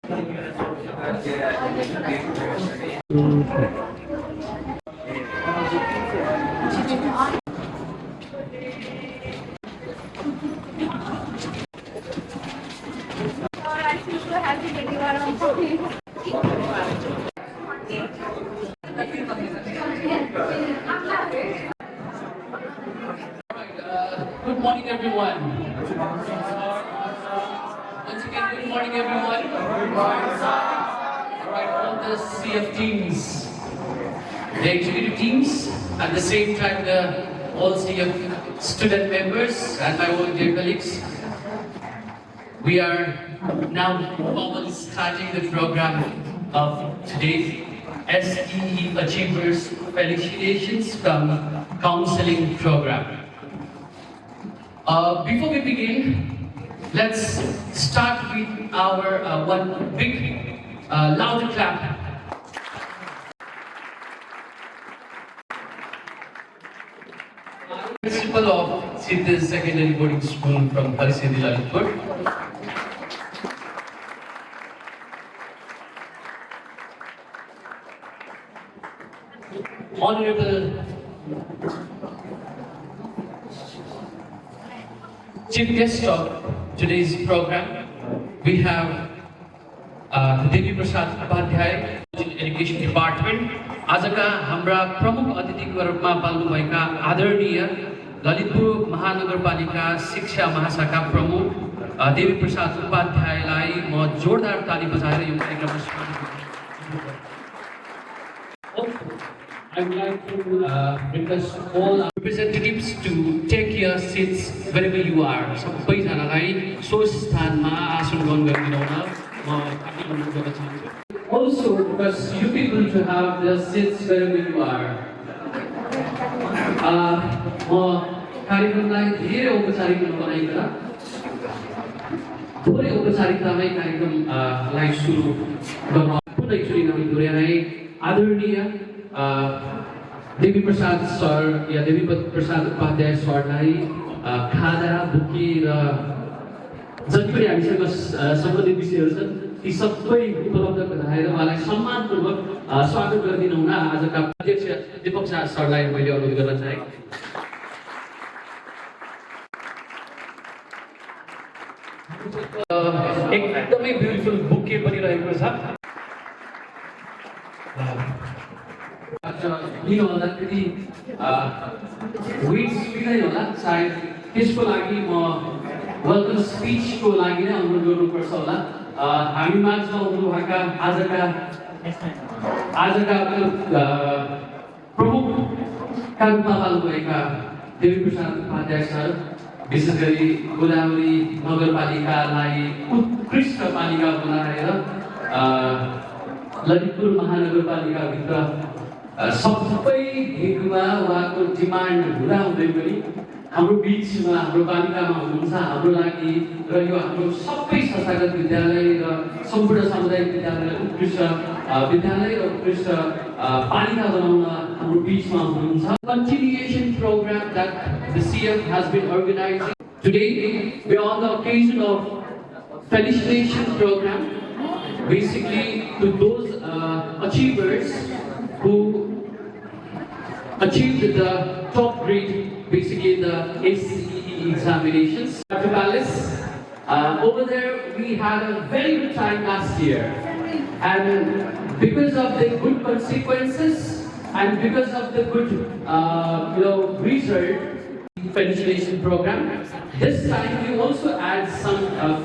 Good morning, everyone. Once again, good morning, everyone. Good morning, sir. All right, all the CF teams, the executive teams, at the same time, all CF student members and my own dear colleagues. We are now formally starting the program of today's SEE Achievers Felicitations from Counselling program. Before we begin, let's start with our one big loud clap. Principal of Siddhis Secondary Boarding School from Felicitation. Honorable Chief guest of today's program, we have Devi Prasad Upadhyay, Education Department. आजका हाम्रा प्रमुख अतिथिको रूपमा पाल्नुभएका आदरणीय ललितपुर महानगरपालिका शिक्षा महाशाखा प्रमुख देवी प्रसाद उपाध्यायलाई म जोरदार ताली बजाएर यो कार्यक्रममा स्वागत गर्छु। I would like to request all our representatives to take your seats wherever you are. सबैजनालाई सो स्थानमा आसन ग्रहण गरिदिनुहुन म अनुरोध गर्न चाहन्छु। Also request you people to have the seats wherever you are. म कार्यक्रमलाई धेरै औपचारिक बनाइकन थोरै औपचारिकतामै कार्यक्रमलाई सुरु गर्न पुनः एकचोटि हामी दोहोऱ्याए आदरणीय देवी प्रसाद सर या देवी प्रसाद उपाध्याय सरलाई खाजा बुकी र जति पनि हामीसँग सम्बन्धित विषयहरू छन् ती सबै उपलब्ध गराएर उहाँलाई सम्मानपूर्वक स्वागत गरिदिनु हुन आजका अध्यक्ष दीपक शाह सरलाई मैले अनुरोध गर्न चाहे। एकदमै ब्युटिफुल बुके पनि रहेको छ। लिनु होला त्यति वेट लिँदैन होला सायद त्यसको लागि म वेलकम स्पिचको लागि नै अनुरोध गर्नुपर्छ होला। हामी माझमा हुनुभएका आजका प्रमुख रूपमा पाल्नुभएका देवी प्रसाद उपाध्याय सर विशेष गरी गोदावरी नगरपालिकालाई उत्कृष्ट पालिका बनाएर ललितपुर महानगरपालिकाभित्र सबै हेतुमा उहाँको डिमान्ड हुँदाहुँदै पनि हाम्रो बिचमा हाम्रो पालिकामा हुनुहुन्छ हाम्रो लागि र यो हाम्रो सबै संस्थागत विद्यालय र सम्पूर्ण सामुदायिक विद्यालय उत्कृष्ट विद्यालय र उत्कृष्ट पालिका बनाउन हाम्रो बिचमा हुनुहुन्छ। Continuation program that the CF has been organizing today, we are on the occasion of Felicitation program, basically to those achievers who achieved the top grade, basically the SEE examinations. Dr. Palace, over there we had a very good time last year, and because of the good consequences and because of the good result, Felicitation program. This time we also add some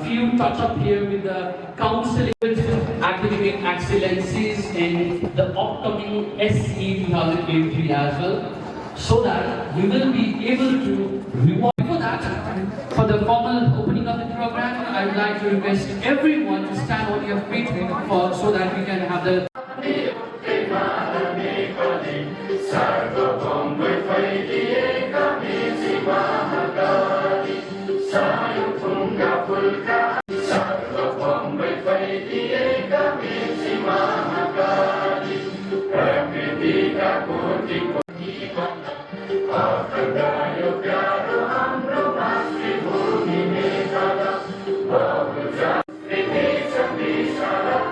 few touch up here with the counseling academic excellencies in the upcoming SE 2023 as well, so that we will be able to reward. Before that, for the formal opening of the program, I would like to request everyone to stand on your feet so that we can have the Shara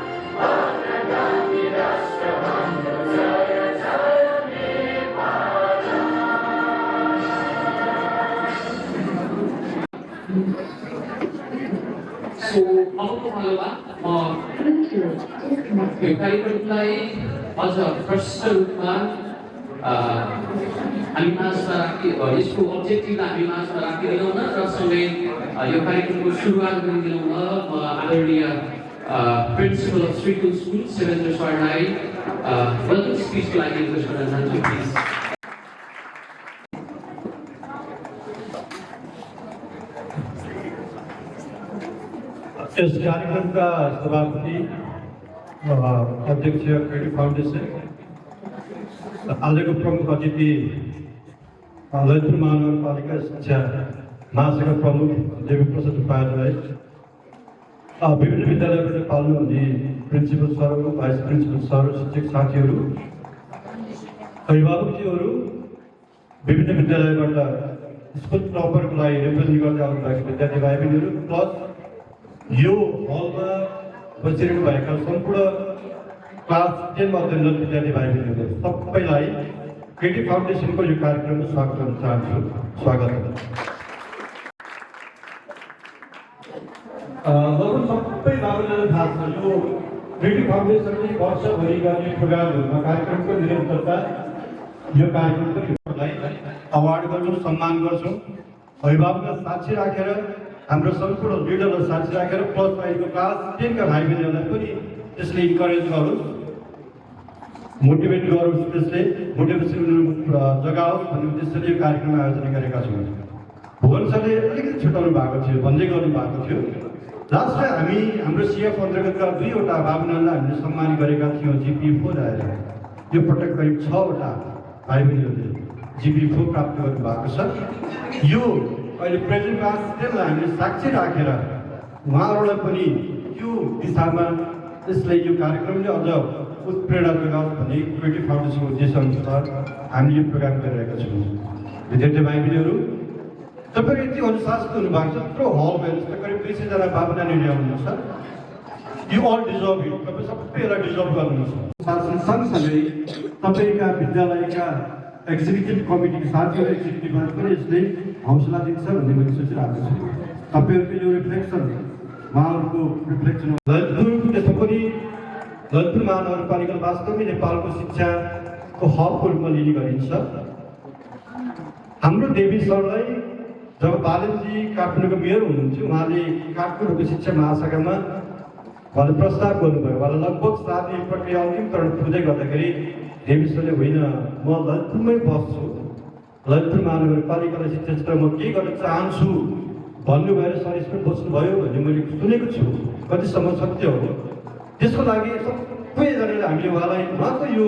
यो कार्यक्रमलाई अझ प्रष्ट रूपमा हामी माझमा यसको objective हामी माझमा राखिदिलाउन र सँगै यो कार्यक्रमको सुरुवात गरिदिलाउन म आदरणीय प्रिन्सिपल अफ श्रीकुल स्कुल शिवेन्द्र सरलाई वेलकम स्पिचको लागि रिक्वेस्ट गर्न चाहन्छु प्लिज। इस कार्यक्रम का सभापति अध्यक्ष क्रेडिट फाउन्डेसन आजको प्रमुख अतिथि ललितपुर महानगरपालिका शिक्षा महाशाखा प्रमुख देवी प्रसाद उपाध्याय, विभिन्न विद्यालयबाट पाल्नुहुने principal sir, vice principal sir, शिक्षक साथीहरू, अभिभावकजीहरू, विभिन्न विद्यालयबाट स्कुल टपरको लागि रिप्रेजेन्ट गर्दै आउनुभएको विद्यार्थी भाइ बहिनीहरू, प्लस यो हलमा बसिरहनु भएका सम्पूर्ण क्लास 10 मा अध्ययनरत विद्यार्थी भाइ बहिनीहरू सबैलाई क्रिएटिभ फाउन्डेसनको यो कार्यक्रममा स्वागत गर्न चाहन्छु। स्वागत। लगभग सबै बाबुलाई थाहा छ यो क्रिएटिभ फाउन्डेसनले वर्षभरि गर्ने प्रोग्रामहरूमा कार्यक्रमको निरन्तरता यो कार्यक्रमलाई अवार्ड गर्छौँ, सम्मान गर्छौँ। अभिभावकलाई साक्षी राखेर, हाम्रो सम्पूर्ण लिडरलाई साक्षी राखेर, प्लस अहिलेको क्लास 10 का भाइ बहिनीहरूलाई पनि त्यसले इन्करेज गरोस्, मोटिभेट गरोस्, त्यसले मोटिभेसन जगाओस् भन्ने उद्देश्यले यो कार्यक्रम आयोजना गरेका छौँ। भुवन सरले अलिकति छुट्याउनु भएको थियो, भन्दै गर्नु भएको थियो। लास्टमा हामी हाम्रो सिएफ अन्तर्गतका 2 वटा बाबुनालाई हामीले सम्मान गरेका थियौँ GP4 आएर। यो पटक करिब 6 वटा भाइ बहिनीहरूले GP4 प्राप्त गर्नु भएको छ। यो अहिले प्रेजेन्ट क्लास 10 लाई हामीले साक्षी राखेर उहाँहरूलाई पनि यो दिशामा त्यसले यो कार्यक्रमले अझ उत्प्रेरणा जोगाओस् भन्ने क्रिएटिभ फाउन्डेसनको उद्देश्य अनुसार हामीले यो प्रोग्राम गरिरहेका छौँ। विद्यार्थी भाइ बहिनीहरू, तपाईँहरू यति अनुशासित हुनुभएको छ, यत्रो हलमा हेर्नुहोस्, करिब 200 जना बाबु नानीहरू आउनुहुन्छ। यु अल डिजर्भ इट, तपाईँ सबैलाई डिजर्भ गर्नुहुन्छ। शासन सँगसँगै तपाईँका विद्यालयका एक्जिक्युटिभ कमिटीका साथीहरू, एक्जिक्युटिभमा पनि यसले हौसला दिन्छ भन्ने मैले सोचिरहेको छु। तपाईँहरूको यो रिफ्लेक्सन उहाँहरूको रिफ्लेक्सन हो। ललितपुर त्यसमा पनि ललितपुर महानगरपालिका वास्तवमै नेपालको शिक्षाको हबको रूपमा लिने गरिन्छ। हाम्रो देवी सरलाई जब बालनजी काठमाडौँको मेयर हुनुहुन्थ्यो, उहाँले काठमाडौँको शिक्षा महाशाखामा उहाँले प्रस्ताव गर्नुभयो। उहाँलाई लगभग 7 दिन प्रक्रिया अन्तिम चरण पुग्दै गर्दाखेरि देवी सरले होइन म ललितपुरमै बस्छु, ललितपुर महानगरपालिकालाई शिक्षा क्षेत्रमा के गर्न चाहन्छु भन्नु भएर सर यसमा बस्नुभयो भन्ने मैले सुनेको छु। कतिसम्म सत्य हो त्यसको लागि सबैजनाले हामीले उहाँको यो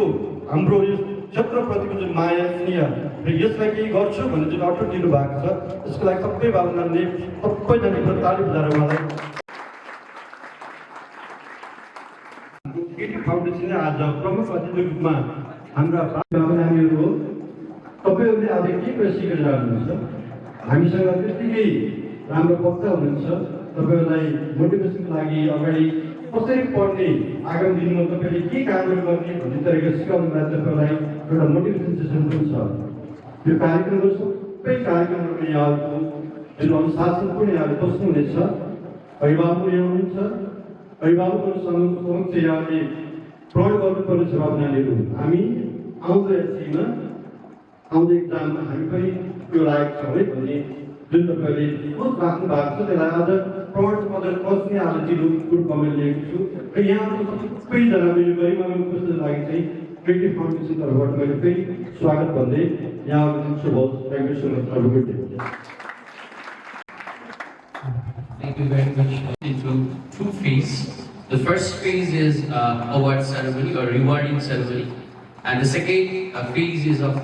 हाम्रो यो क्षेत्रप्रतिको जुन माया, स्नेह र यसलाई केही गर्छु भन्ने जुन अटुट दिनुभएको छ, त्यसको लागि सबै बाबुनाले सबैजनाले ताली बजाएर उहाँलाई क्रिएटिभ फाउन्डेसनले आज प्रमुख अतिथिको रूपमा हाम्रा बाबु नानीहरू हो। तपाईँहरूले आज के कुरा सिकेर जानुहुन्छ, हामीसँग त्यतिकै राम्रो वक्ता हुनुहुन्छ। तपाईँहरूलाई मोटिभेसनको लागि अगाडि कसरी पढ्ने, आगामी दिनमा तपाईँले के कामहरू गर्ने भन्ने तरिका सिकाउनु लागि तपाईँलाई एउटा मोटिभेसन सेसन पनि छ। यो कार्यक्रमको सबै कार्यक्रमहरू यहाँको जुन अनुशासन पनि यहाँले बस्नुहुनेछ। अभिभावकहरू यहाँ हुनुहुन्छ, अभिभावकहरूसँग समक्ष यहाँले प्रयोग गर्नुपर्ने छ। बाबु नानीहरू, हामी आउँदो एससीमा आउँदो एक्जाममा हामी पनि त्यो लायक छौँ है भन्ने जुन तपाईँले सोच राख्नु भएको छ, त्यसलाई आज प्रमाणपत्र कसले आज दिनु रूपमा मैले लिएको छु। र यहाँको सबैजना मेरो गरिमाको उपस्थितिको लागि चाहिँ क्रिएटिभ फाउन्डेसन तर्फबाट मैले फेरि स्वागत भन्दै यहाँको शुभ होस्। Thank you so much. Have a good day. Thank you very much. Into 2 phases. The first phase is award ceremony or rewarding ceremony, and the second phase is of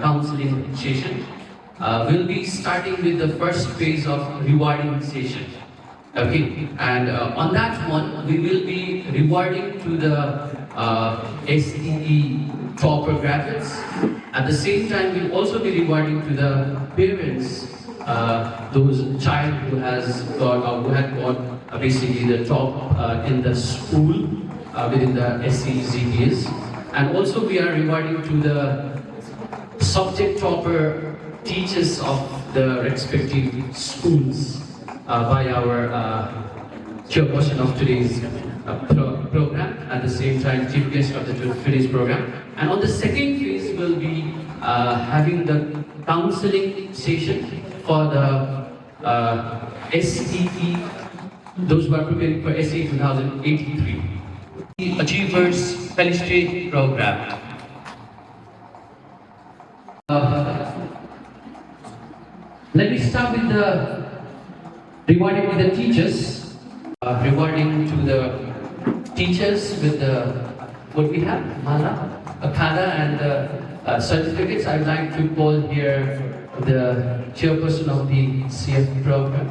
counseling session. We'll be starting with the first phase of rewarding session. Okay, and on that one, we will be rewarding to the SEE topper graduates. At the same time, we'll also be rewarding to the parents, those child who has got or who had got basically the top in the school within the SEE ZPS. And also we are rewarding to the subject topper teachers of the respective schools by our chairperson of today's program, at the same time chief guest of today's program. And on the second phase, we'll be having the counseling session for the SEE, those who are preparing for SEE 2083. The Achievers Felicitation program. Let me start with the rewarding with the teachers. Rewarding to the teachers with the, what we have, Mala, Akada and certificates. I'd like to call here the chairperson of the CF program.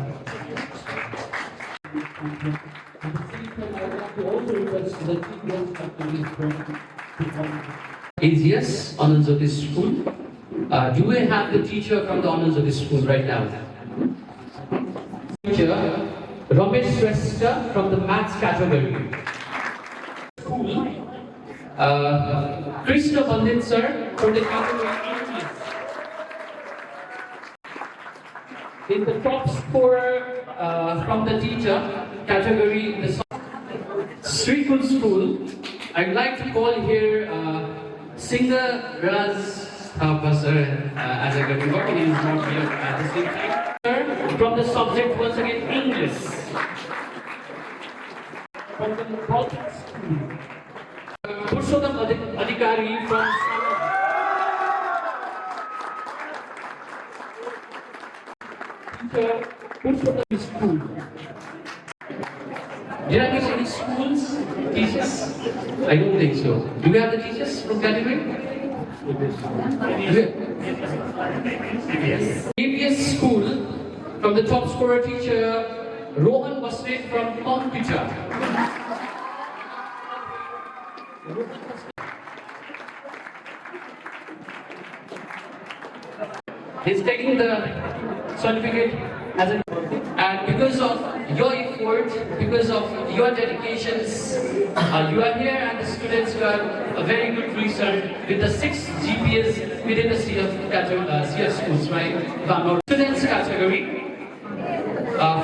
Is yes, honors of this school. Do we have the teacher from the honors of this school right now? Teacher Ramesh Shrestha from the maths category. School. Krishna Pandit sir from the category English. In the top scorer from the teacher category, the Srikul school. I'd like to call here Singer Raz sir as a good work. He is not here at the same time. From the subject once again English. From the Baltic school. Purushottam Adhikari from Purushottam school. Did I miss any schools? Teachers? I don't think so. Do we have the teachers from category? Yes. ABS school from the top scorer teacher Rohan Basnet from computer. He's taking the certificate as a, and because of your effort, because of your dedications, you are here and the students got a very good result with the 6 GPAs within the CF schools, right? If I'm not students category,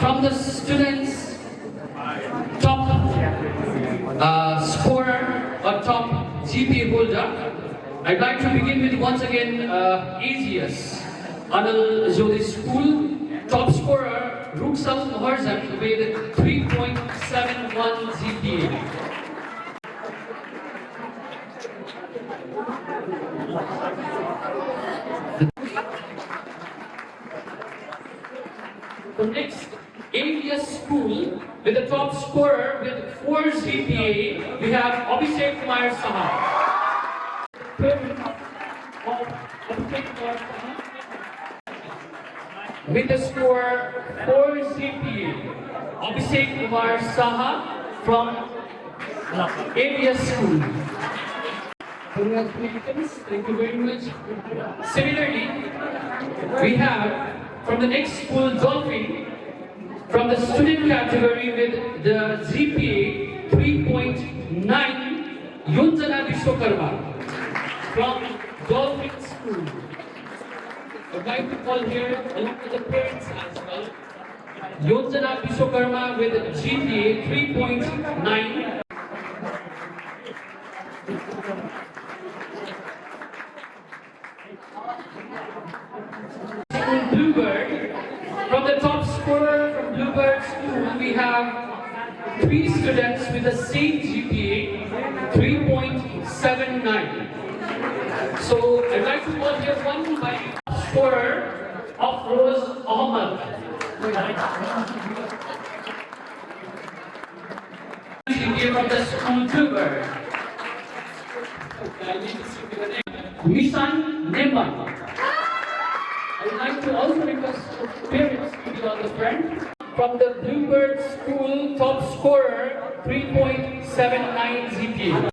from the students top scorer or top GPA holder, I'd like to begin with once again AGS, Anil Jodi School, top scorer Ruksal Maharzan with 3.71 GPA. The next ABS school with the top scorer with 4 GPA, we have Abhishek Kumar Saha. With the score 4 GPA, Abhishek Kumar Saha from ABS school. Congratulations, thank you very much. Similarly, we have from the next school Dolphin from the student category with the GPA 3.9, Yunjana Vishwakarma from Dolphin school. I'd like to call here along with the parents as well. Yunjana Vishwakarma with GPA 3.9. Bluebird. From the top scorer from Bluebird school, we have 3 students with the same GPA, 3.79. So I'd like to call here one by scorer of Rose Ahmad. GPA from the school Bluebird. Mishan Neman. I would like to also request parents to be on the front. From the Bluebird School, top scorer, 3.79 GPA.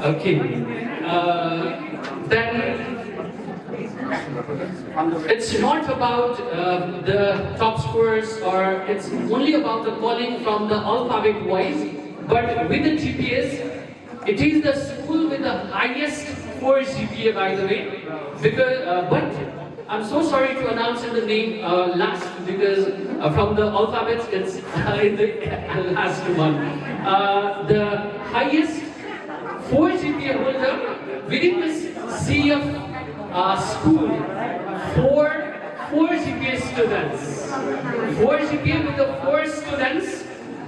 Okay. Then it's not about the top scorers, or it's only about the calling from the alphabet wise, but with the GPAs, it is the school with the highest 4 GPA, by the way, because but I'm so sorry to announce the name last because from the alphabet it's in the last one. The highest 4 GPA holder within this sea of school. Four GPA students. 4 GPA with the 4 students.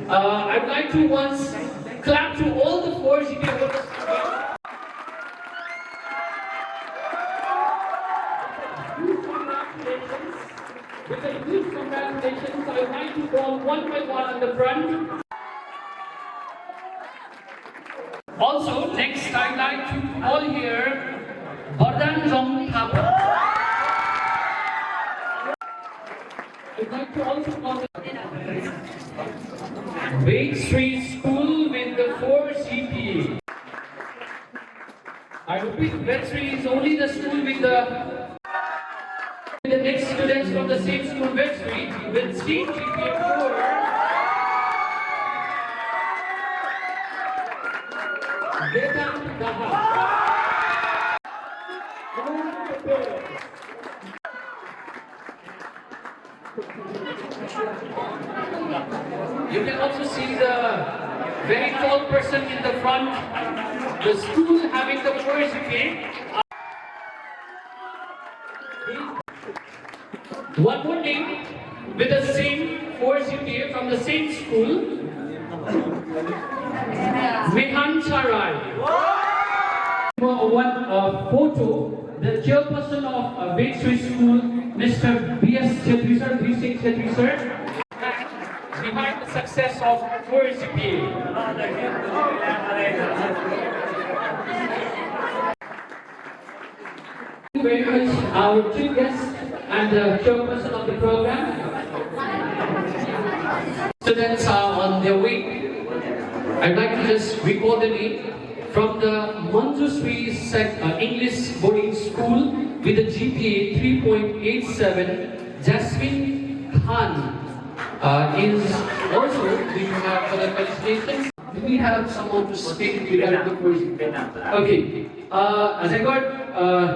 I'd like to once clap to all the 4 GPA holders. With a huge congratulations, I would like to call one by one on the front. Also, next I'd like to call here Bardan Jong Thapa. I'd like to also call Wade Street School with the 4 GPA. I repeat, Wade Street is only the school with the next students from the same school, Wade Street, with state GPA 4. Vedant Daha. You can also see the very tall person in the front. The school having the 4 GPA. One more name with the same 4 GPA from the same school. Vihan Charai. One photo, the chairperson of Wade Street School, Mr. B.S. Chetri sir, 36 Chetri sir, behind the success of 4 GPA. Thank you very much, our two guests and the chairperson of the program. Students are on their way. I'd like to just recall the name from the Manjusri English boarding school with a GPA 3.87. Jasmine Khan is also doing for the felicitations. Do we have someone to speak regarding the first? Okay. As I got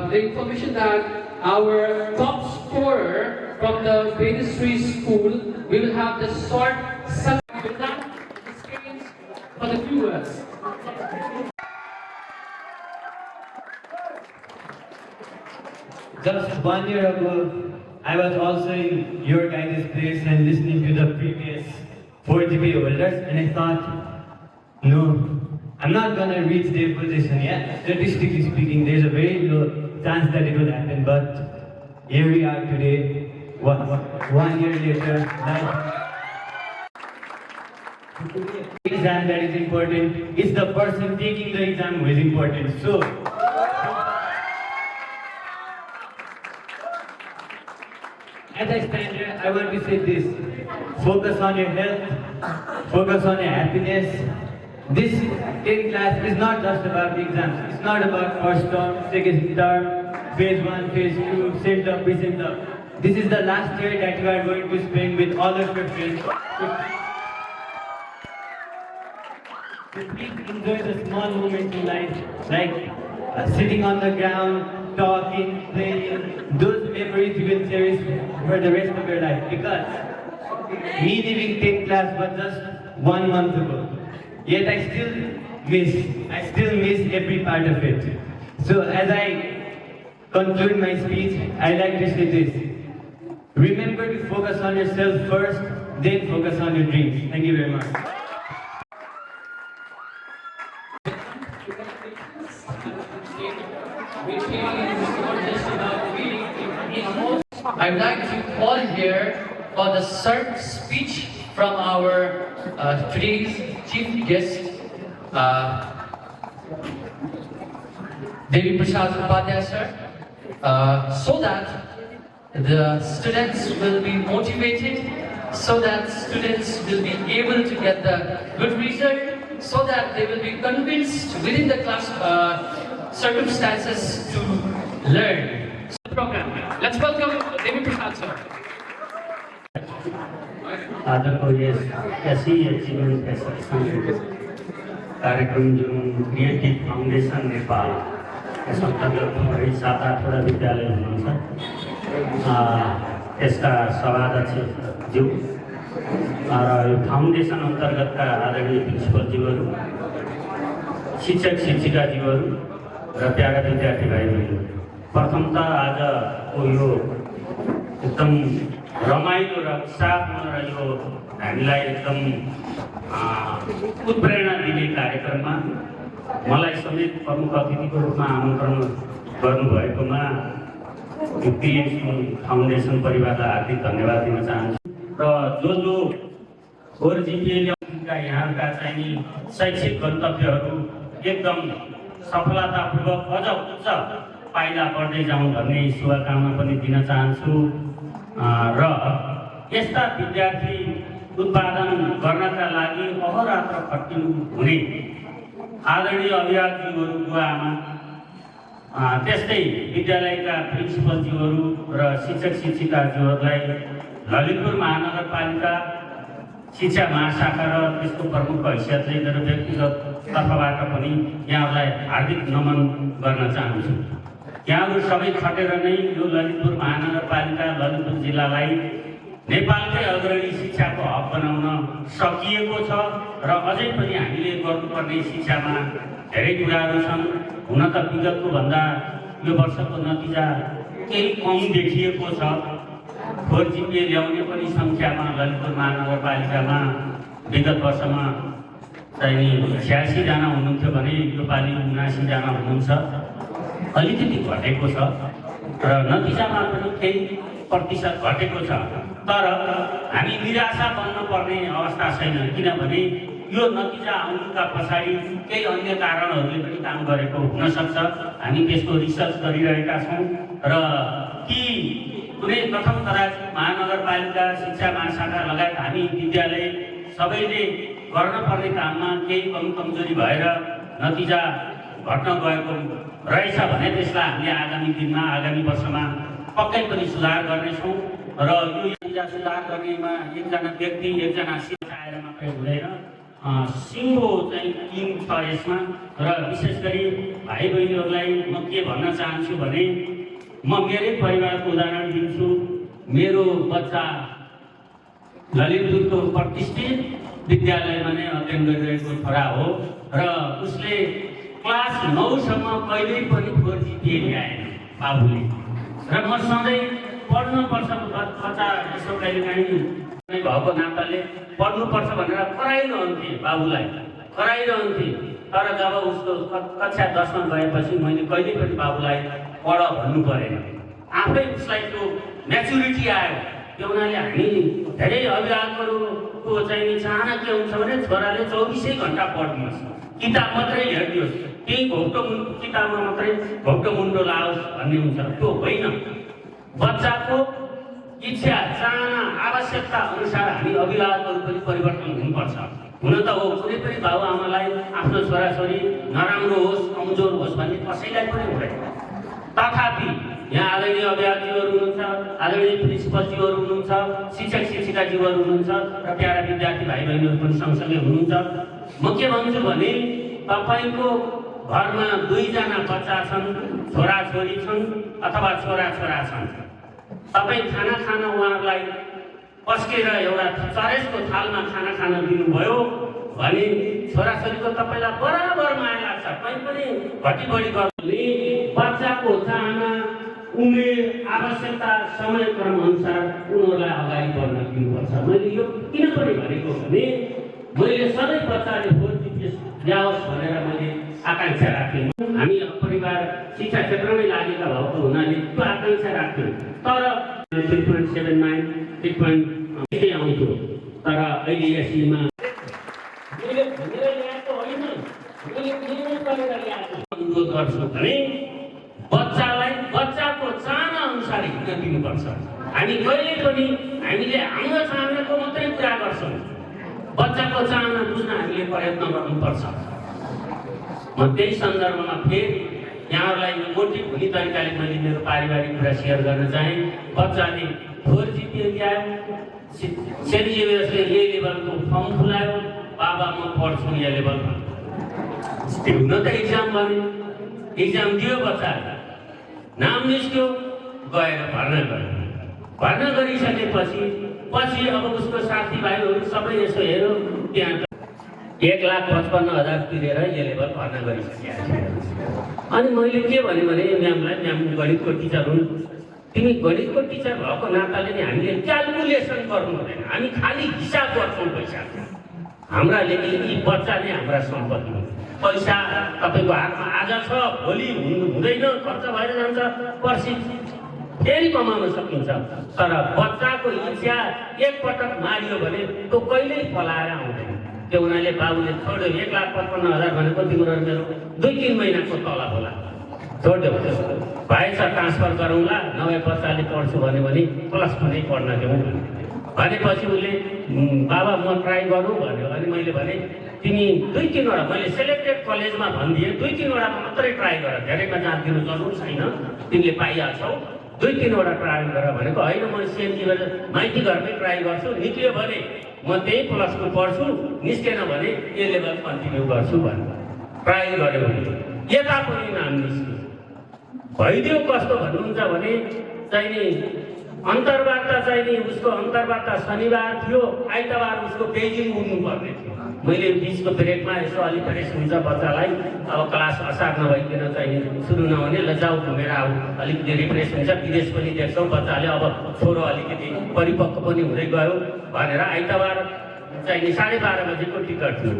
the information that our top scorer from the Bedistry School, we will have the short experience for the viewers. Just 1 year ago, I was also in your guys' place and listening to the previous 4 GPA holders, and I thought, no, I'm not gonna reach their position yet. Statistically speaking, there's a very low chance that it will happen, but here we are today, 1 year later. The exam that is important is the person taking the exam who is important. So, as I stand here, I want to say this: focus on your health, focus on your happiness. This 10th class is not just about the exams. It's not about first term, second term, phase 1, phase 2, same term, present term. This is the last year that you are going to spend with all of your friends. So please enjoy the small moments in life, like sitting on the ground, talking, playing. Those memories you will cherish for the rest of your life. Because me leaving 10th class was just 1 month ago. Yet I still miss every part of it. So as I conclude my speech, I like to say this: remember to focus on yourself first, then focus on your dreams. Thank you very much. I'd like to call here for the third speech from our today's chief guest, Devi Prasad Upadhyay sir, so that the students will be motivated, so that students will be able to get the good result, so that they will be convinced within the class circumstances to learn. Program. Let's welcome Devi Prasad sir. आजको yes कृषि achievement festival कार्यक्रम जुन creative foundation Nepal यसमा अन्तर्गत 7-8 वटा विद्यालय हुनुहुन्छ यसका सभाध्यक्षज्यू र यो foundation अन्तर्गतका आदरणीय प्रिन्सिपलज्यूहरू, शिक्षक शिक्षिकाज्यूहरू र प्यारा विद्यार्थी भाइबहिनी, प्रथमतः आजको यो एकदम रमाइलो र उत्साहपूर्ण र यो हामीलाई एकदम उत्प्रेरणा दिने कार्यक्रममा मलाई समेत प्रमुख अतिथिको रूपमा आमन्त्रण गर्नुभएकोमा फाउन्डेसन परिवारलाई हार्दिक धन्यवाद दिन चाहन्छु। र जो 4 GPA ल्याउनुका यहाँका चाहिँ शैक्षिक गन्तव्यहरू एकदम सफलतापूर्वक अझ उच्च पाइला बढ्दै जाउँ भन्ने शुभकामना पनि दिन चाहन्छु। र यस्ता विद्यार्थी उत्पादन गर्नका लागि अहोरात्र खटिनु हुने आदरणीय अभिभावकज्यूहरू, बुवाआमा, त्यस्तै विद्यालयका प्रिन्सिपलज्यूहरू र शिक्षक शिक्षिकाज्यूहरूलाई ललितपुर महानगरपालिका शिक्षा महाशाखा र त्यसको प्रमुख हैसियतले मेरो व्यक्तिगत तर्फबाट पनि यहाँहरूलाई हार्दिक नमन गर्न चाहन्छु। यहाँहरू सबै खटेर नै यो ललितपुर महानगरपालिका ललितपुर जिल्लालाई नेपालकै अग्रणी शिक्षाको हब बनाउन सकिएको छ र अझै पनि हामीले गर्नुपर्ने शिक्षामा धेरै कुराहरू छन्। हुन त विगतको भन्दा यो वर्षको नतिजा केही कम देखिएको छ। 4 GPA ल्याउने पनि सङ्ख्यामा ललितपुर महानगरपालिकामा विगत वर्षमा चाहिँ 86 जना हुनुहुन्थ्यो भने यो पालि 79 जना हुनुहुन्छ। अलिकति घटेको छ र नतिजामा पनि केही प्रतिशत घटेको छ। तर हामी निराशा बन्न पर्ने अवस्था छैन, किनभने यो नतिजा आउनुका पछाडि केही अन्य कारणहरूले पनि काम गरेको हुन सक्छ। हामी त्यसको रिसर्च गरिरहेका छौँ र ती कुनै प्रथम तराज महानगरपालिका शिक्षा महाशाखा लगायत हामी विद्यालय सबैले गर्नुपर्ने काममा केही कमजोरी भएर नतिजा घट्न गएको रहेछ भने त्यसलाई हामीले आगामी दिनमा आगामी वर्षमा पक्कै पनि सुधार गर्नेछौँ। र यो नतिजा सुधार गर्नेमा एकजना व्यक्ति एकजना शिक्षक आएर मात्रै हुँदैन, सिङ्गो चाहिँ टिम छ यसमा। र विशेष गरी भाइ बहिनीहरूलाई म के भन्न चाहन्छु भने म मेरै परिवारको उदाहरण दिन्छु। मेरो बच्चा ललितपुरको प्रतिष्ठित विद्यालयमा नै अध्ययन गरिरहेको छोरा हो र उसले क्लास 9 सम्म कहिल्यै पनि 4 GPA ल्याएन बाबुले। र म सधैँ पढ्नुपर्छ बच्चा यसो कहिलेकाहीँ भएको नाताले पढ्नुपर्छ भनेर कराइरहन्थेँ, बाबुलाई कराइरहन्थेँ। तर जब उसको कक्षा 10 मा गएपछि मैले कहिले पनि बाबुलाई पढ भन्नु परेन। आफै उसलाई त्यो म्याचुरिटी आयो। त्यो हुनाले हामी धेरै अभिभावकहरूको चाहिँ चाहना के हुन्छ भने छोराले 24 घण्टा पढ्नुहोस्, किताब मात्रै हेरिदियोस्, त्यही किताबमा मात्रै घोप्टो मुन्डो लाओस् भन्ने हुन्छ। त्यो होइन। बच्चाको इच्छा चाहना आवश्यकता अनुसार हामी अभिभावकहरू पनि परिवर्तन हुनुपर्छ। हुन त हो कुनै पनि बाबुआमालाई आफ्नो छोराछोरी नराम्रो होस् कमजोर होस् भन्ने कसैलाई पनि हुँदैन। तथापि यहाँ आदरणीय अभिभावकज्यूहरू हुनुहुन्छ, आदरणीय प्रिन्सिपलज्यूहरू हुनुहुन्छ, शिक्षक शिक्षिकाज्यूहरू हुनुहुन्छ र प्यारा विद्यार्थी भाइ बहिनीहरू पनि सँगसँगै हुनुहुन्छ। म के भन्छु भने तपाईँको घरमा 2 जना बच्चा छन्, छोराछोरी छन् अथवा छोरा छन्। तपाईँ खाना खान उहाँहरूलाई पस्केर एउटा चरेसको थालमा खाना खान दिनुभयो भने छोराछोरीको तपाईँलाई बराबर माया लाग्छ। कहीँ पनि घटी बढी गर्नुले बच्चाको चाहना, उमेर, आवश्यकता, समयक्रम अनुसार उनीहरूलाई अगाडि बढ्न दिनुपर्छ। मैले यो किन पनि भनेको भने मैले सधैँ बच्चाले 4 GPA ल्याओस् भनेर मैले आकाङ्क्षा राख्थेँ। हामी परिवार शिक्षा क्षेत्रमै लागेका भएको हुनाले त्यो आकाङ्क्षा राख्थ्यौँ। तर 3.79 3.8 आउँथ्यो। तर अहिले यसमा मैले भनेर ल्याएको होइन, मैले निर्णय गरेर ल्याएको। अनुरोध गर्छु भने बच्चालाई बच्चाको चाहना अनुसार हिँड्न दिनुपर्छ। हामी कहिले पनि हामीले हाम्रो चाहनाको मात्रै कुरा गर्छौँ। बच्चाको चाहना बुझ्न हामीले प्रयत्न गर्नुपर्छ। म त्यही सन्दर्भमा फेरि यहाँहरूलाई मोटी भुली तरिकाले मैले मेरो पारिवारिक कुरा सेयर गर्न चाहेँ। बच्चाले 4 GPA ल्यायो, सेन्ट जेभियर्सले ए लेभलको फर्म खुलायो, बाबा म पढ्छु यो लेभलमा। हुन त इक्जाम भने इक्जाम दियो, बच्चाले नाम निस्क्यो, गएर भर्ना गर्यो। भर्ना गरिसकेपछि अब उसको साथीभाइहरू सबै यसो हेऱ्यो, त्यहाँ 1,55,000 तिरेर यो लेभल भर्ना गरिसकेको थियो। अनि मैले के भने म्यामलाई, म्याम गणितको टिचर हुन्, तिमी गणितको टिचर भएको नाताले नि हामीले क्यालकुलेसन गर्नु हुँदैन, हामी खालि हिसाब गर्छौँ पैसाको। हाम्रा यी बच्चा नै हाम्रा सम्पत्ति हो। पैसा तपाईँको हातमा आज छ, भोलि हुँदैन, खर्च भएर जान्छ, पर्सि फेरि कमाउन सकिन्छ। तर बच्चाको इच्छा एकपटक मारियो भने त्यो कहिल्यै पलाएर आउँदैन। त्यो उनीहरूले बाबुले छोड्यो, 1,55,000 भनेको तिम्रो मेरो 2-3 महिनाको तलब होला, छोडिदेऊ, भएछ ट्रान्सफर गरौँला, नभए बच्चाले पढ्छु भन्यो भने प्लस पनि पढ्न देऊ भनेपछि उसले बाबा म ट्राई गरौँ भन्यो। अनि मैले भने तिमी 2-3वटा, मैले सेलेक्टेड कलेजमा भनिदिएँ, 2-3वटा मात्रै ट्राई गर, धेरैमा जाँदिनु जरुर छैन, तिमीले पाइहाल्छौ, 2-3वटा ट्राई गर भनेको। होइन म सिएनजीबाट माइती घरमै ट्राई गर्छु, निक्ल्यो भने म त्यही प्लसको पढ्छु, निस्केन भने ए लेभल कन्टिन्यू गर्छु भने ट्राई गऱ्यो भने यता पनि नाम निस्क्यो। भइदियो कस्तो भन्नुहुन्छ भने चाहिँ नि अन्तर्वार्ता चाहिँ नि उसको अन्तर्वार्ता शनिबार थियो, आइतबार उसको बेजिङ उड्नुपर्ने थियो। मैले बिचको ब्रेकमा यसो अलिक फ्रेस हुन्छ बच्चालाई, अब क्लास असार नभइकन चाहिँ सुरु नहुने, ल जाऊ घुमेर आऊ, अलिकति रिफ्रेस हुन्छ, विदेश पनि देख्छौँ, बच्चाले अब छोरो अलिकति परिपक्व पनि हुँदै गयो भनेर आइतबार चाहिँ नि 12:30 बजेको टिकट थियो।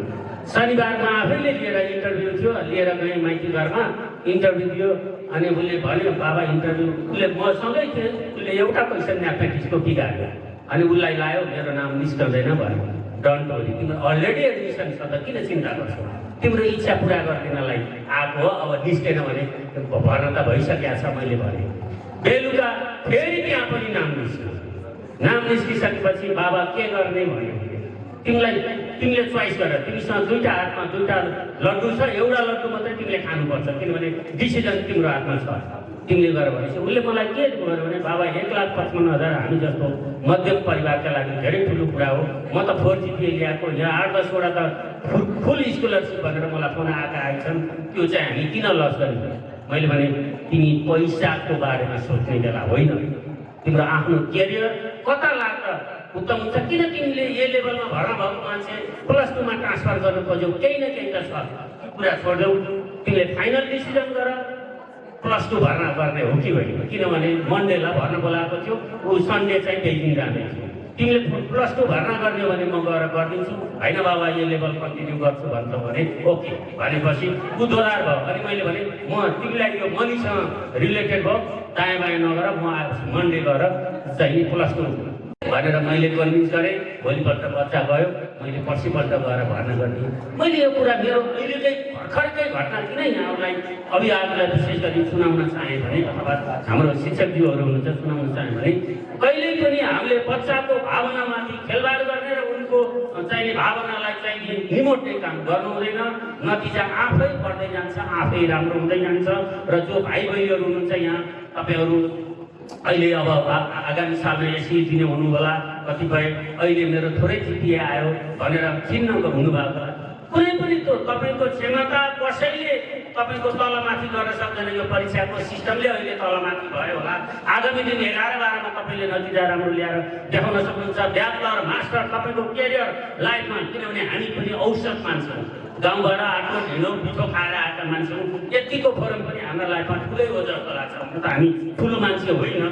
शनिबारमा आफैले लिएर इन्टरभ्यू थियो, लिएर गएँ माइती घरमा, इन्टरभ्यू दियो। अनि उसले भन्यो बाबा इन्टरभ्यू, उसले मसँगै थियो, उसले एउटा क्वेसन म्याथमेटिक्सको बिगार्यो। अनि उसलाई लायो, मेरो नाम निस्कँदैन भन्यो। डन्ट वरी, तिम्रो अलरेडी एडमिसन छ त किन चिन्ता गर्छौ, तिम्रो इच्छा पुरा गरिदिनलाई आएको हो, अब निस्केन भने भर्ना त भइसकेको छ मैले भने। बेलुका फेरि त्यहाँ पनि नाम निस्क्यो। नाम निस्किसकेपछि बाबा के गर्ने भन्यो, तिमीले चोइस गर, तिमीसँग 2टा हातमा 2टा लड्डु छ, एउटा लड्डु मात्रै तिमीले खानुपर्छ, किनभने डिसिजन तिम्रो हातमा छ, तिमीले गर भनेपछि उसले मलाई के गर्यो भने बाबा 1,55,000 हामी जस्तो मध्यम परिवारका लागि धेरै ठुलो कुरा हो, म त 4 GPA ल्याएको, यहाँ 8-10वटा त फुल स्कलरसिप भनेर मलाई फोन आएछन्, त्यो चाहिँ हामी किन लस गरिन्छ। मैले भने तिमी पैसाको बारेमा सोच्ने बेला होइन, तिम्रो आफ्नो केरियर कता लाग्दा उत्तम हुन्छ। किन तिमीले यो लेभलमा भर्ना भएको मान्छे +2मा ट्रान्सफर गर्नु खोज्यौ, केही न केही त छ, कुरा छोड्देऊ, तिमीले फाइनल डिसिजन गर, +2 भर्ना गर्ने हो कि होइन। किनभने मन्डेलाई भर्ना बोलाएको थियो, ऊ सन्डे चाहिँ बेजिङ जाँदै थियो, तिमीले +2 भर्ना गर्ने भने म गएर गरिदिन्छु, होइन बाबा यो लेभल कन्टिन्यू गर्छु भन्छ भने ओके भनेपछि ऊ दोधार भयो। अनि मैले भने म तिमीलाई यो मनीसँग रिलेटेड भयो, दायाँ बायाँ नगर, म मन्डे गएर चाहिँ +2 भनेर मैले कन्भिन्स गरेँ। भोलिपल्ट बच्चा गयो, मैले पर्सिपल्ट गएर भर्ना गरिदिएँ। मैले यो कुरा मेरो अहिलेकै भर्खरकै घटना किन यहाँहरूलाई अभिभावकलाई विशेष गरी सुनाउन चाहेँ भने, अथवा हाम्रो शिक्षकज्यूहरू हुनुहुन्छ सुनाउन चाहेँ भने, कहिल्यै पनि हामीले बच्चाको भावनामाथि खेलबाड गर्ने र उनको चाहिने भावनालाई चाहिँ निमोट्ने काम गर्नु हुँदैन। नतिजा आफै बढ्दै जान्छ, आफै राम्रो हुँदै जान्छ। र जो भाइ बहिनीहरू हुनुहुन्छ यहाँ, तपाईँहरू अहिले अब आगामी सालमा एससी दिने हुनु होला, कतिपय अहिले मेरो थोरै जिपिए आयो भनेर चिन्ह हुनुभएको होला, कुनै पनि त्यो तपाईँको क्षमता कसैले तपाईँको तलमाथि गर्न सक्दैन। यो परीक्षाको सिस्टमले अहिले तलमाथि भयो होला, आगामी दिन 11-12मा तपाईँले नतिजा राम्रो ल्याएर देखाउन सक्नुहुन्छ, ब्याचलर मास्टर तपाईँको केरियर लाइफमा। किनभने हामी पनि औसत मान्छौँ, गाउँबाट आएको ढिँडो पिठो खाएर आएका मान्छे हौँ, यतिको फोरम पनि हाम्रो लाइफमा ठुलै हो जस्तो लाग्छ। हुन त हामी ठुलो मान्छे होइन,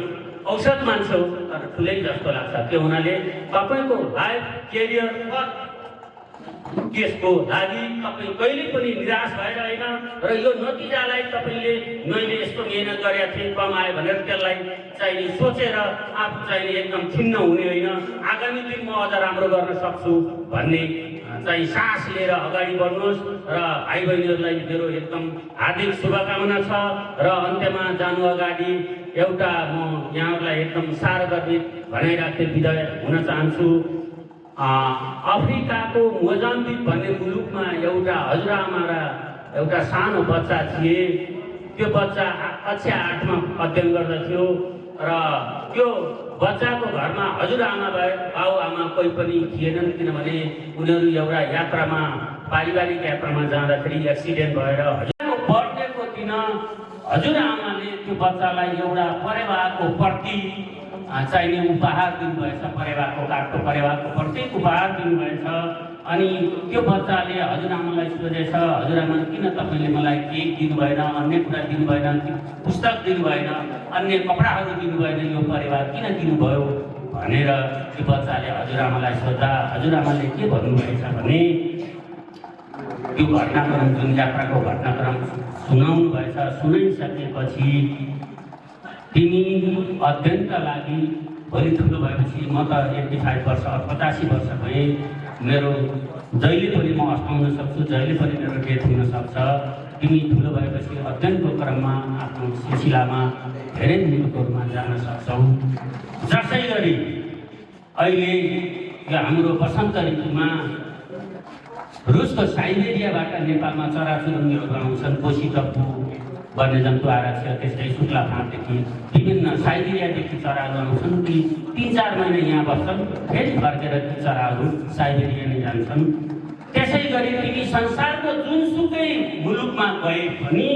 औसत मान्छे हो, तर ठुलै जस्तो लाग्छ। त्यो हुनाले तपाईँको लाइफ केरियर त्यसको लागि तपाईँ कहिले पनि निराश भएर होइन, र यो नतिजालाई तपाईँले मैले यस्तो मेहनत गरेका थिएँ कमाएँ भनेर त्यसलाई चाहिँ सोचेर आफू चाहिँ एकदम खिन्न हुने होइन। आगामी दिन म अझ राम्रो गर्न सक्छु भन्ने चाहिँ साहस लिएर अगाडि बढ्नुहोस्। र भाइ बहिनीहरूलाई मेरो एकदम हार्दिक शुभकामना छ। र अन्त्यमा जानु अगाडि एउटा म यहाँहरूलाई एकदम सार्वजनिक भनाइराख्दै बिदा हुन चाहन्छु। अफ्रिकाको मोजाम्बिक भन्ने मुलुकमा एउटा हजुरआमा र एउटा सानो बच्चा थिए। त्यो बच्चा कक्षा 8मा अध्ययन गर्दथ्यो र त्यो बच्चाको घरमा हजुरआमा भए बाबुआमा कोही पनि थिएनन्, किनभने उनीहरू एउटा यात्रामा पारिवारिक यात्रामा जाँदाखेरि एक्सिडेन्ट भएर हजुरको बर्थडेको दिन हजुरआमाले त्यो बच्चालाई एउटा परेवाको प्रति चाहिने उपहार दिनुभएछ, परेवाको काठको परेवाको प्रत्येक उपहार दिनुभएछ। अनि त्यो बच्चाले हजुरआमालाई सोधेछ, हजुरआमाले किन तपाईँले मलाई केक दिनुभएन, अन्य कुरा दिनुभएन, पुस्तक दिनुभएन, अन्य कपडाहरू दिनुभएन, यो परिवार किन दिनुभयो भनेर त्यो बच्चाले हजुरआमालाई सोद्धा हजुरआमाले के भन्नुभएछ भने त्यो घटनाक्रम, जुन यात्राको घटनाक्रम सुनाउनु भएछ। सुनाइसकेपछि तिमी अध्ययनका लागि भोलि ठुलो भएपछि, म त 85 वर्ष 85 वर्ष भएँ, मेरो जहिले पनि म अस्ताउन सक्छु, जहिले पनि मेरो डेथ हुन सक्छ। तिमी ठुलो भएपछि अध्ययनको क्रममा आफ्नो सिलसिलामा धेरै मुलुकहरूमा जान सक्छौ। जसै गरी अहिले यो हाम्रो वसन्त ऋतुमा रुसको साइबेरियाबाट नेपालमा चराचुरुङ्गीहरू आउँछन्। कोसी टप्पु, वन्यजन्तु आरक्ष, त्यस्तै शुक्ला फाँटदेखि विभिन्न साइबेरियादेखि चराहरू आउँछन्। ती 3-4 महिना यहाँ बस्छन्, फेरि फर्केर ती चराहरू साइबेरिया नै जान्छन्। त्यसै गरी तिमी संसारको जुनसुकै मुलुकमा गए पनि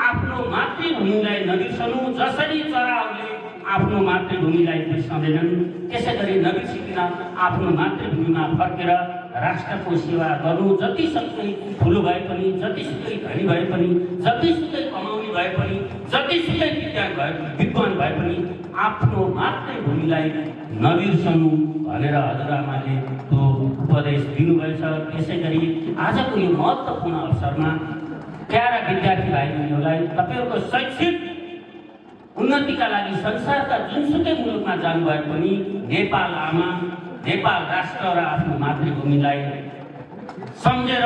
आफ्नो मातृभूमिलाई नबिर्सनु। जसरी चराहरूले आफ्नो मातृभूमिलाई बिर्सँदैनन्, त्यसै गरी नबिर्सिकन आफ्नो मातृभूमिमा फर्केर राष्ट्रको सेवा गर्नु। जतिसुकै ठुलो भए पनि, जतिसुकै धनी भए पनि, जतिसुकै कमाउने भए पनि, जतिसुकै विद्वान भए पनि आफ्नो मातृभूमिलाई नबिर्सनु भनेर हजुरआमाले त्यो उपदेश दिनुभएछ। त्यसै गरी आजको यो महत्त्वपूर्ण अवसरमा प्यारा विद्यार्थी भाइ बहिनीहरूलाई तपाईँहरूको शैक्षिक उन्नतिका लागि संसारका जुनसुकै मुलुकमा जानुभए पनि नेपाल आमा, नेपाल राष्ट्र र आफ्नो मातृभूमिलाई सम्झेर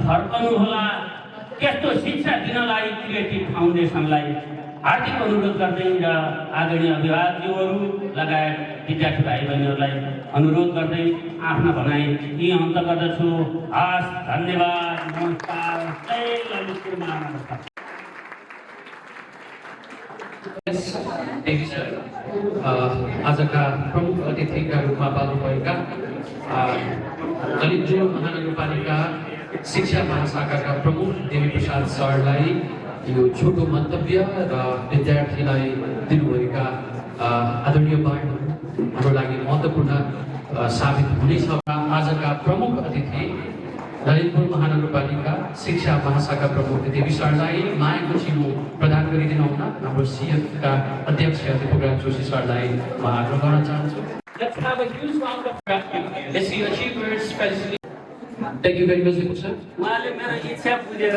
फर्कनुहोला। त्यस्तो शिक्षा दिनलाई क्रिएटिभ फाउन्डेसनलाई हार्दिक अनुरोध गर्दै र आदरणीय अभिभावकज्यूहरू लगायत विद्यार्थी भाइ बहिनीहरूलाई अनुरोध गर्दै आफ्ना भनाइ यी अन्त गर्दछु। हस्, धन्यवाद, नमस्कार, जय ललितपुर महानगर। आजका प्रमुख अतिथिका रूपमा पाल्नुभएका ललितपुर महानगरपालिका शिक्षा महाशाखाका प्रमुख देवी प्रसाद सरलाई यो छोटो मन्तव्य र विद्यार्थीलाई दिनुभएका आदरणीय वाणीहरू हाम्रो लागि महत्त्वपूर्ण साबित हुनेछ। आजका प्रमुख अतिथि ललितपुर महानगरपालिका शिक्षा महाशाखा प्रमुख देवी सरलाई मायाको चिनो प्रदान गरिदिनु हुन हाम्रो सिएफका अध्यक्ष दिपकराज जोशी सरलाई म आग्रह गर्न चाहन्छु। Let's have a huge round of applause. Let's see achievers, Felicitation. Thank you very much, Dipuk sir. उहाँले मेरो इच्छा बुझेर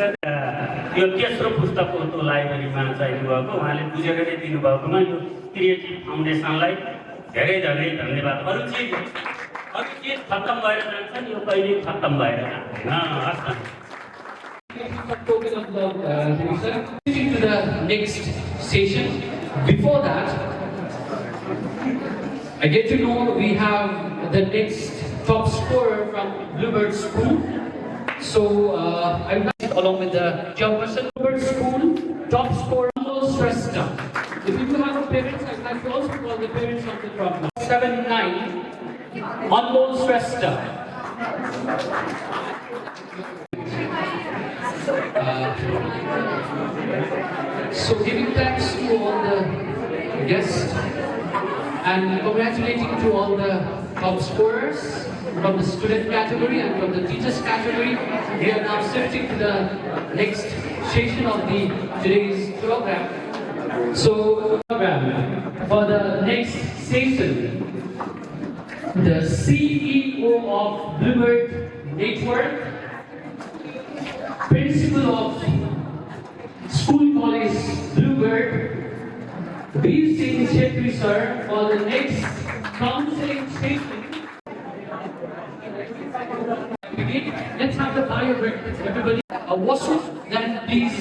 यो तेस्रो पुस्तकको त्यो लाइब्रेरीमा चाहिनु भएको, उहाँले बुझेर नै दिनुभएकोमा यो क्रिएटिभ फाउन्डेसनलाई धेरै धेरै धन्यवाद। अरू चिज खत्तम भएर जान्छन्, यो कहिले खत्तम भएर जाँदैन। Token of love, sir. Moving to the next station. Before that, I get to know we have the next top scorer from Bluebird School. So I'm along with the chairperson. Bluebird School top scorer Shrestha. If you have a parents, I'd like to also call the parents of the drop now. 7-9. Anmol Shrestha. So giving thanks to all the guests and congratulating to all the top scorers from the student category and from the teachers category. We are now shifting to the next session of today's program. So for the next session, the CEO of Bluebird Network, Principal of School College Bluebird, Veer Singh Chetri sir, for the next counseling session. Let's have the bio breakfast, everybody. Wasu, then please,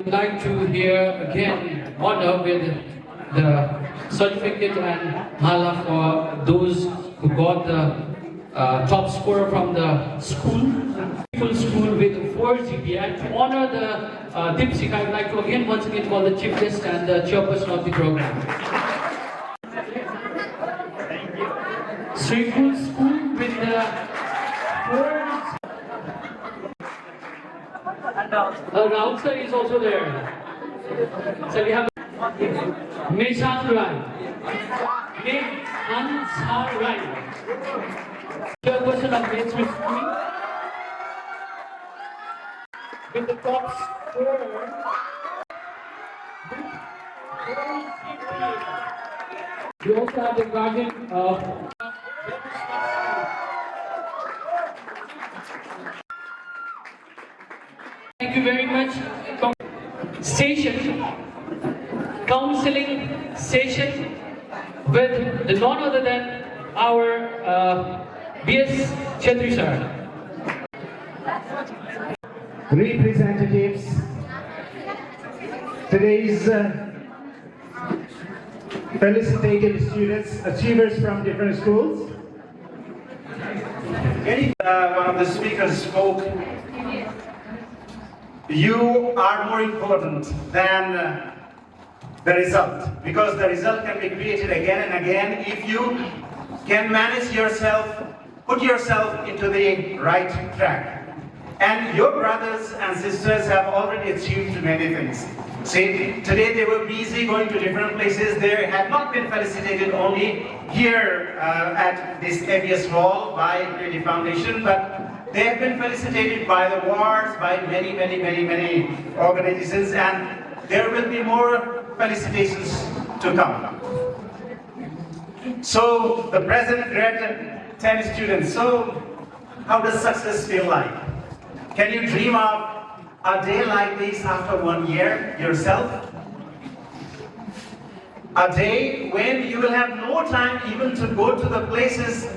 I'd like to hear again honor with the certificate and mala for those who got the top scorer from the school. Full school with 4 GPA. And to honor the Dipsik, I would like to again once again call the chief guest and the chairperson of the program. Sri Full School with the 4. Announcer is also there. So we have Meshan Rai. Ansar Rai. Chairperson of mainstream schooling. With the top score. We also have the guardian of Thank you very much. Session, counseling session with none other than our B.S. Chetri sir. Representatives, today's felicitated students, achievers from different schools. One of the speakers spoke, you are more important than the result, because the result can be created again and again if you can manage yourself, put yourself into the right track. And your brothers and sisters have already achieved many things. See, today they were busy going to different places. They have not been felicitated only here at this ABS hall by the Foundation, but they have been felicitated by the wards, by many organizations, and there will be more felicitations to come. So, the present grade 10 students, so how does success feel like? Can you dream of a day like this after 1 year yourself? A day when you will have no time even to go to the places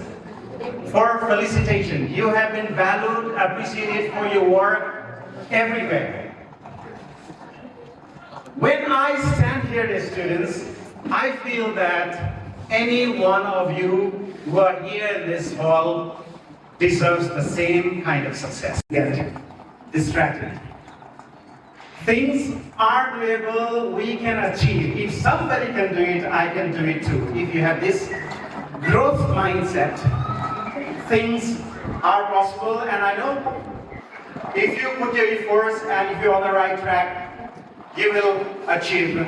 for felicitation. You have been valued, appreciated for your work everywhere. When I stand here as students, I feel that any one of you who are here in this hall deserves the same kind of success. Get distracted. Things are doable, we can achieve. If somebody can do it, I can do it too. If you have this growth mindset, things are possible, and I know if you put your efforts and if you're on the right track, you will achieve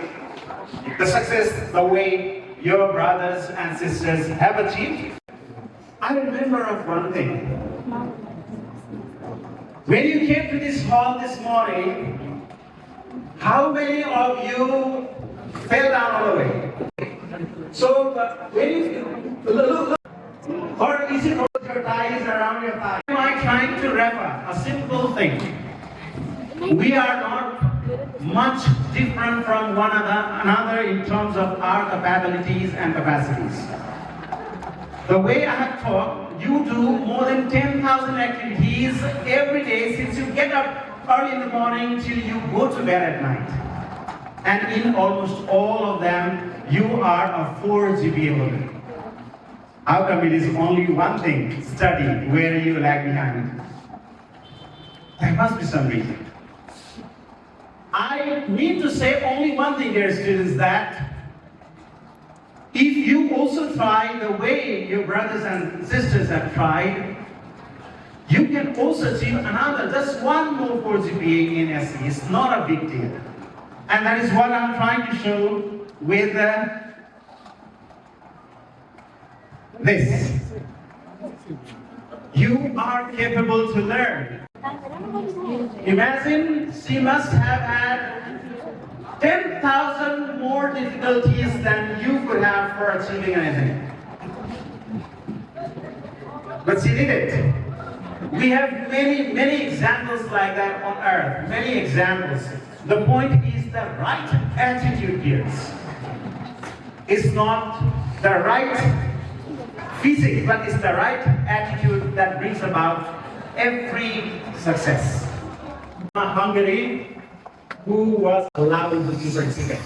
the success the way your brothers and sisters have achieved. I remember of one thing. When you came to this hall this morning, how many of you fell down on the way? So, when you look, or is it your thighs around your thighs? Am I trying to refer a simple thing? We are not much different from one another in terms of our capabilities and capacities. The way I have taught, you do more than 10,000 activities every day since you get up early in the morning till you go to bed at night. And in almost all of them, you are a 4 GPA holder. How come it is only one thing, study, where you lag behind? There must be some reason. I need to say only one thing, dear students, that if you also try the way your brothers and sisters have tried, you can also achieve another, just one more 4 GPA in SE. It's not a big deal. And that is what I'm trying to show with this. You are capable to learn. Imagine she must have had 10,000 more difficulties than you could have for achieving anything. But she did it. We have many examples like that on earth, many examples. The point is the right attitude, dears. It's not the right physics, but it's the right attitude that brings about every success. Hungary, who was allowed to participate.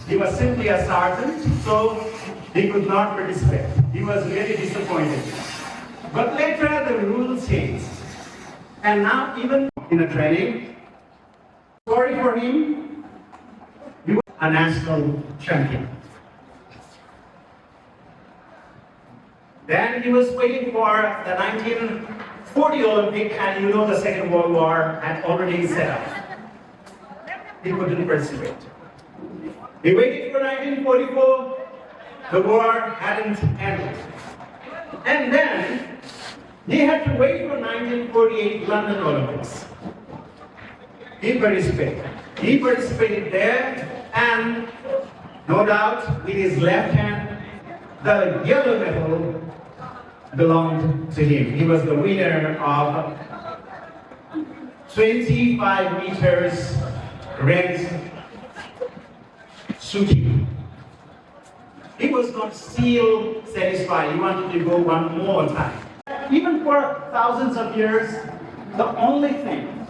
He was simply a sergeant, so he could not participate. He was very disappointed. But later the rules changed. And now even in a training, sorry for him, he was a national champion. Then he was waiting for the 1940 Olympic, and you know the Second World War had already set up. He couldn't participate. He waited for 1944, the war hadn't ended. And then he had to wait for 1948 London Olympics. He participated. He participated there, and no doubt with his left hand, the yellow medal belonged to him. He was the winner of 25 meters race shooting. He was not still satisfied. He wanted to go one more time. Even for thousands of years, the only thing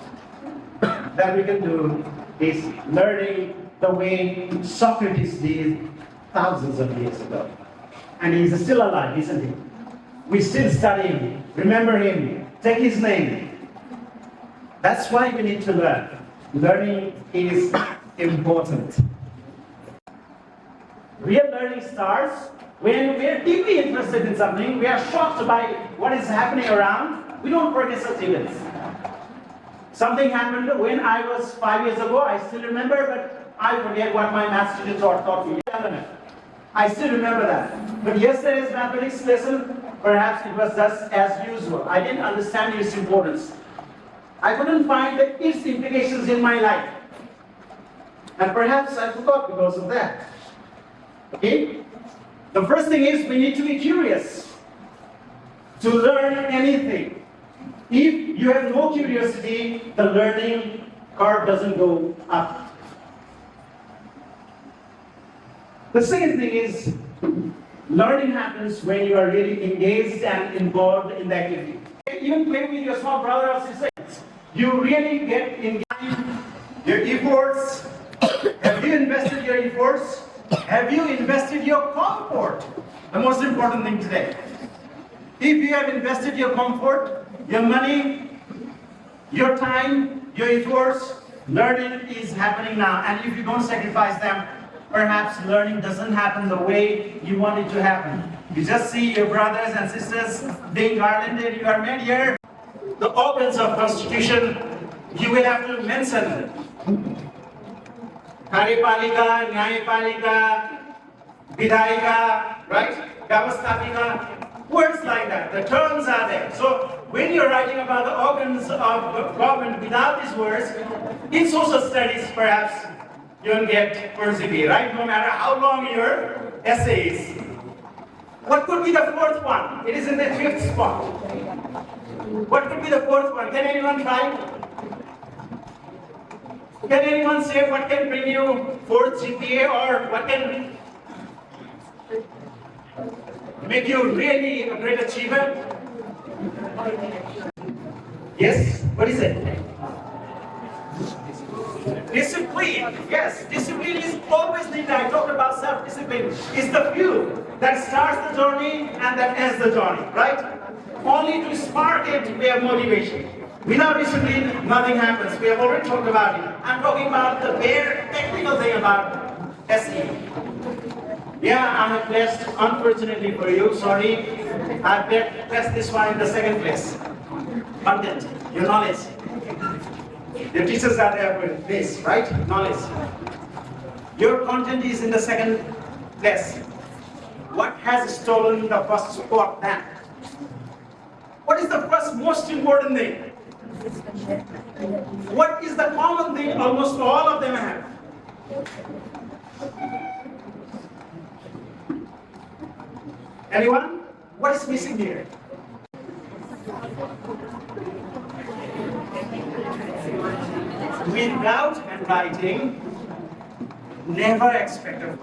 that we can do is learning the way Socrates did thousands of years ago. And he's still alive, isn't he? We still study him, remember him, take his name. That's why we need to learn. Learning is important. Real learning starts when we are deeply interested in something, we are shocked by what is happening around. We don't forget such events. Something happened when I was 5 years ago, I still remember, but I forget what my math teacher taught me. I still remember that. But yesterday's mathematics lesson, perhaps it was just as usual. I didn't understand its importance. I couldn't find its implications in my life. And perhaps I forgot because of that. Okay? The first thing is we need to be curious to learn anything. If you have no curiosity, the learning curve doesn't go up. The second thing is learning happens when you are really engaged and involved in the activity. Even playing with your small brother or sister, you really get engaged. Your efforts. Have you invested your efforts? Have you invested your comfort? The most important thing today. If you have invested your comfort, your money, your time, your efforts, learning is happening now. And if you don't sacrifice them, perhaps learning doesn't happen the way you want it to happen. You just see your brothers and sisters being garlanded, you are made here. The organs of constitution, you will have to mention. Karyapalika, Nyayapalika, Vidayika, right? Vyavasthapika, words like that. The terms are there. So when you're writing about the organs of government without these words, in social studies perhaps you will get persevere, right? No matter how long your essay is. What could be the fourth one? It is in the fifth spot. What could be the fourth one? Can anyone try? Can anyone say what can bring you fourth GPA or what can make you really a great achiever? Yes? What is it? Discipline. Yes, discipline is always needed. I talked about self-discipline. It's the fuel that starts the journey and that ends the journey, right? Only to spark it, we have motivation. Without discipline, nothing happens. We have already talked about it. I'm talking about the bare technical thing about SE. Yeah, I have placed, unfortunately for you, sorry, I have placed this one in the second place. Content, your knowledge. Your teachers are there for this, right? Knowledge. Your content is in the second place. What has stolen the first spot then? What is the first most important thing? What is the common thing almost all of them have? Anyone? What is missing here? Without handwriting, never expect a good.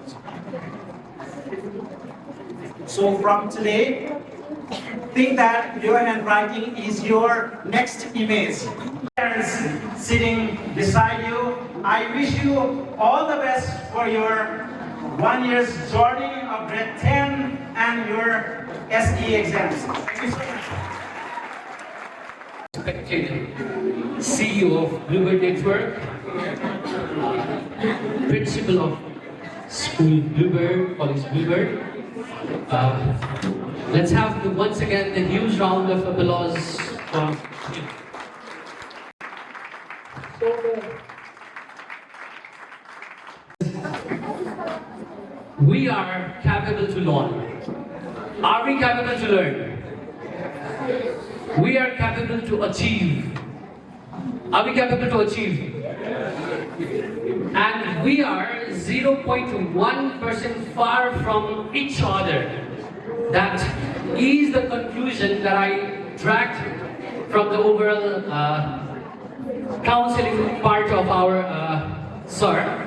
So from today, think that your handwriting is your next image. Parents sitting beside you, I wish you all the best for your 1 year's journey of grade 10 and your SE exams. Thank you so much. Respected CEO of Bluebird Network, Principal of School Bluebird, College Bluebird. Let's have once again the huge round of applause for him. we are capable to learn. Are we capable to learn? We are capable to achieve. Are we capable to achieve? And we are 0.1% far from each other. That is the conclusion that I dragged from the overall counseling part of our sir.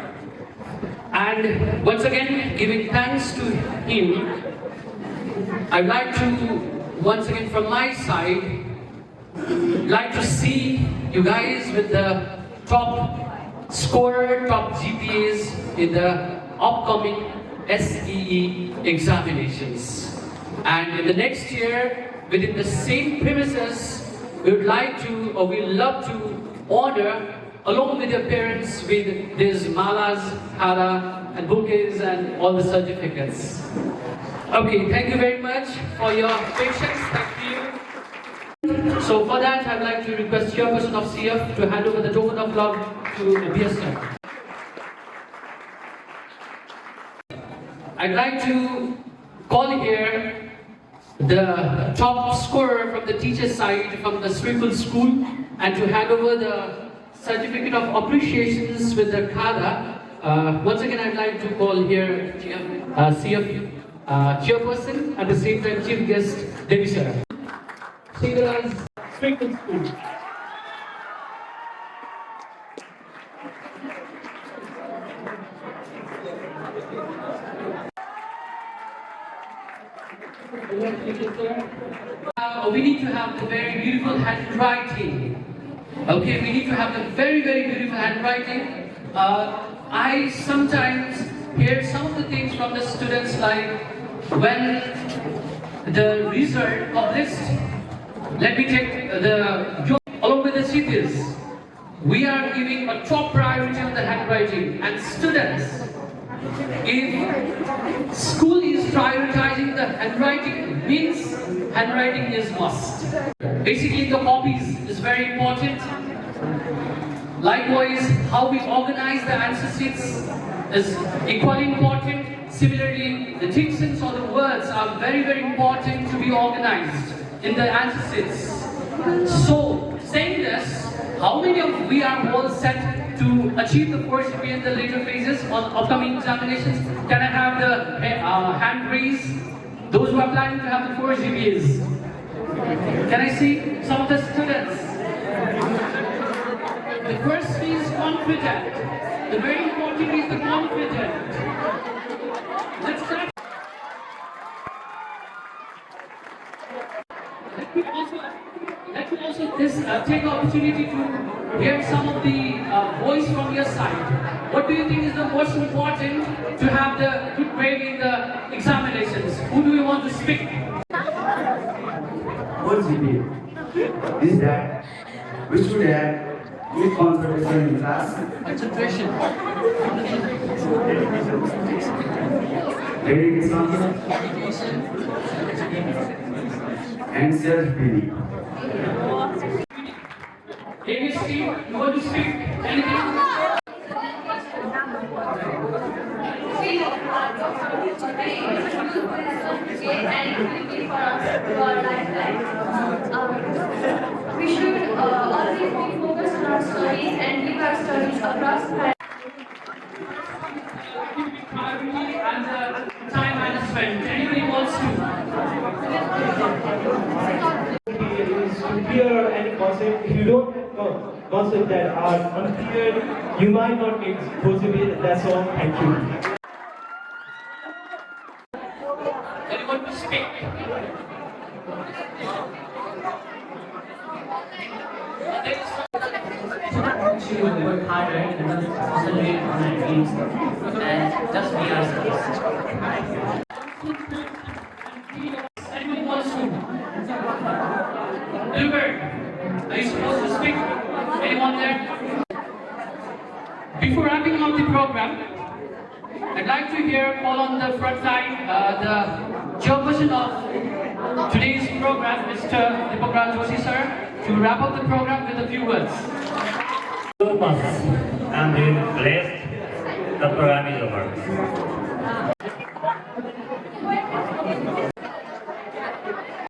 And once again, giving thanks to him, I'd like to, once again from my side, like to see you guys with the top scorer, top GPAs in the upcoming SEE examinations. And in the next year, within the same premises, we would like to, or we love to honor, along with your parents, with these malas, hara, and bouquets, and all the certificates. Okay, thank you very much for your patience. Thank you. So for that, I'd like to request Chairperson of CF to hand over the token of love to the BSM. I'd like to call here the top scorer from the teacher side from the Swivel School and to hand over the certificate of appreciations with the Khada. Once again, I'd like to call here CF Chairperson, at the same time Chief Guest Devi Sir. Singala's Swivel School. We need to have the very beautiful handwriting. Okay, we need to have the very, very beautiful handwriting. I sometimes hear some of the things from the students, like when the result published, let me take the along with the cities. We are giving a top priority on the handwriting, and students, if school is prioritizing the handwriting, means handwriting is must. Basically, the copies is very important. Likewise, how we organize the answer sheets is equally important. Similarly, the dictions or the words are very, very important to be organized in the answer sheets. So, saying this, how many of we are all set to achieve the first GPA in the later phases on upcoming examinations? Can I have the hand raised? Those who are planning to have the first GPAs. Can I see some of the students? The first is confident. The very important is the confident. Let's start. Let me also take the opportunity to hear some of the voice from your side. What do you think is the most important to have the good grade in the examinations? Who do you want to speak? One GPA is that we should have good concentration in class, Concentration. dedication, and self-belief. ABC, you want to speak anything? We should always be focused on our studies and keep our studies across time. And time management. Anybody wants to? Is to clear any concept. If you don't have concepts that are unclear, you might not get possible. That's all. Thank you. Anyone to speak? To work harder and concentrate on our dreams and just be ourselves. Anyone wants to? Gilbert, are you supposed to speak? Anyone there? Before wrapping up the program, I'd like to hear call on the front line the chairperson of today's program, Mr. Deepak Joshi sir, to wrap up the program with a few words. So much. I'm really blessed. The program is over.